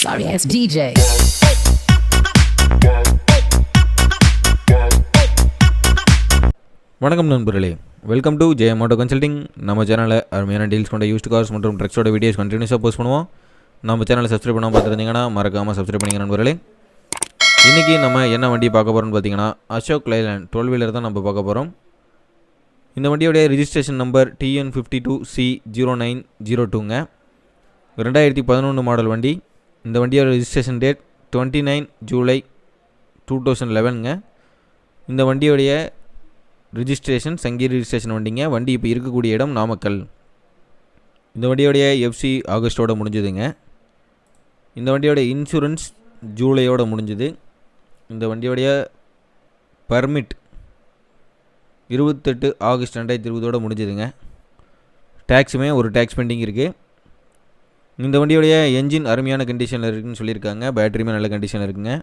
sorry ass DJ. வணக்கம் நண்பர்களே, welcome to Jayam auto consulting. நம்ம சேனலில் அருமையான டீல்ஸ் கொண்ட யூஸ்ட் கார்ஸ் மற்றும் ட்ரக்ஸோட வீடியோஸ் கண்டினியூஸாக போஸ்ட் பண்ணுவோம். நம்ம சேனலை சப்ஸ்கிரைப் பண்ணாமல் பார்த்துருந்தீங்கன்னா மறக்காமல் சப்ஸ்கிரைப் பண்ணிங்க நண்பர்களே. இன்றைக்கி நம்ம என்ன வண்டி பார்க்க போகிறோம்னு பார்த்தீங்கன்னா அசோக் லைலாண்ட் 12 வீலர் தான் நம்ம பார்க்க போகிறோம். இந்த வண்டியோடைய ரிஜிஸ்ட்ரேஷன் நம்பர் TN52C0902ங்க. 2011 மாடல் வண்டி. இந்த வண்டியோட ரிஜிஸ்ட்ரேஷன் டேட் 29 ஜூலை 2011ங்க. இந்த வண்டியோடைய ரிஜிஸ்ட்ரேஷன் சங்கீர் ரிஜிஸ்ட்ரேஷன் வண்டிங்க. வண்டி இப்போ இருக்கக்கூடிய இடம் நாமக்கல். இந்த வண்டியோடைய எஃப்சி ஆகஸ்ட்டோட முடிஞ்சுதுங்க. இந்த வண்டியோட இன்சூரன்ஸ் ஜூலையோட முடிஞ்சுது. இந்த வண்டியோடைய பர்மிட் 28 ஆகஸ்ட் 2020 முடிஞ்சுதுங்க. டேக்ஸுமே ஒரு டேக்ஸ் பெண்டிங் இருக்குது. இந்த வண்டியோடைய என்ஜின் அருமையான கண்டிஷனில் இருக்குதுன்னு சொல்லியிருக்காங்க. பேட்டரியுமே நல்ல கண்டிஷனில் இருக்குங்க.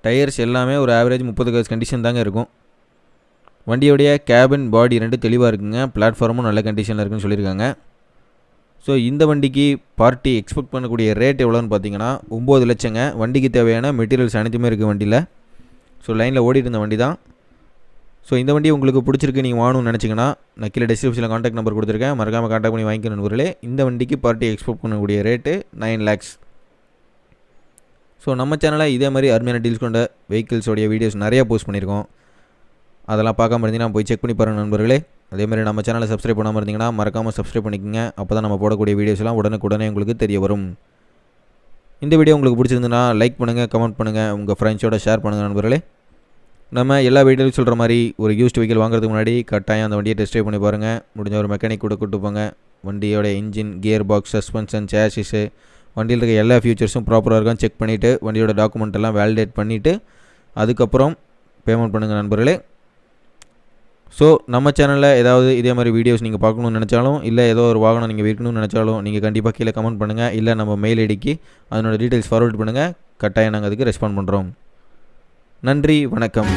டயர்ஸ் எல்லாமே ஒரு ஆவரேஜ் 30 காஸ் கண்டிஷன் தாங்க இருக்கும். வண்டியோடைய கேபின் பாடி ரெண்டு தெளிவாக இருக்குங்க. பிளாட்ஃபார்மும் நல்ல கண்டிஷனில் இருக்குன்னு சொல்லியிருக்காங்க. ஸோ இந்த வண்டிக்கு பார்ட்டி எக்ஸ்பெக்ட் பண்ணக்கூடிய ரேட் எவ்வளோன்னு பார்த்தீங்கன்னா 9 லட்சங்க. வண்டிக்கு தேவையான மெட்டீரியல்ஸ் அனைத்துமே இருக்குது வண்டியில். ஸோ லைனில் ஓடிட்டு இருந்த வண்டி தான். ஸோ இந்த வண்டி உங்களுக்கு பிடிச்சிருக்கு, நீங்கள் வாங்கணும்னு நினச்சிங்கன்னா நான் கீழே டிஸ்கிரிப்ஷனில் கான்டாக்ட் நம்பர் கொடுத்துருக்கேன். மறக்காமல் கான்டாக்ட் பண்ணி வாங்கிக்கணும் நண்பர்களே. இந்த வண்டிக்கு பார்ட்டி எக்ஸ்பெக்ட் பண்ணக்கூடிய ரேட்டு 9 lakhs. ஸோ நம்ம சேனலில் இதே மாதிரி அருமையான டீல்ஸ் கொண்ட வெஹிக்கிள்ஸோடைய வீடியோஸ் நிறையா போஸ்ட் பண்ணியிருக்கோம். அதெல்லாம் பார்க்காம இருந்தீங்கன்னா போய் செக் பண்ணி பாருங்கள் நண்பர்களே. அதேமாதிரி நம்ம சேனலை சப்ஸ்கிரைப் பண்ணாமல் இருந்தீங்கன்னா மறக்காமல் சப்ஸ்கிரைப் பண்ணிக்கோங்க. அப்போ தான் நம்ம போடக்கூடிய வீடியோஸ்லாம் உடனே உங்களுக்கு தெரிய வரும். இந்த வீடியோ உங்களுக்கு பிடிச்சிருந்துன்னா லைக் பண்ணுங்கள், கமெண்ட் பண்ணுங்கள், உங்கள் ஃப்ரெண்ட்ஸோட ஷேர் பண்ணுங்கள் நண்பர்களே. நம்ம எல்லா வீடியோவும் சொல்கிற மாதிரி ஒரு யூஸ்ட் வெஹிக்கிள் வாங்குறதுக்கு முன்னாடி கட்டாயம் அந்த வண்டியை டெஸ்ட் ட்ரைவ் பண்ணி பாருங்கள். முடிஞ்ச ஒரு மெக்கானிக் கூட கூப்பிட்டு போங்க. வண்டியோட இன்ஜின், கியர் பாக்ஸ், சஸ்பென்ஷன், சேசிஸு, வண்டியில் இருக்க எல்லா ஃபியூச்சர்ஸும் ப்ராப்பராக இருக்கும் செக் பண்ணிவிட்டு வண்டியோட டாக்குமெண்ட் எல்லாம் வேலிடேட் பண்ணிவிட்டு அதுக்கப்புறம் பேமெண்ட் பண்ணுங்கள் நண்பர்களே. ஸோ நம்ம சேனலில் ஏதாவது இதே மாதிரி வீடியோஸ் நீங்கள் பார்க்கணுன்னு நினச்சாலும், இல்லை ஏதோ ஒரு வாகனம் நீங்கள் விற்கணும்னு நினச்சாலும் நீங்கள் கண்டிப்பாக கீழே கமெண்ட் பண்ணுங்கள். இல்லை நம்ம மெயில் ஐடிக்கு அதனோட டீட்டெயில்ஸ் ஃபார்வர்ட் பண்ணுங்கள். கட்டாயம் நாங்கள் அதுக்கு ரெஸ்பாண்ட் பண்ணுறோம். நன்றி, வணக்கம்.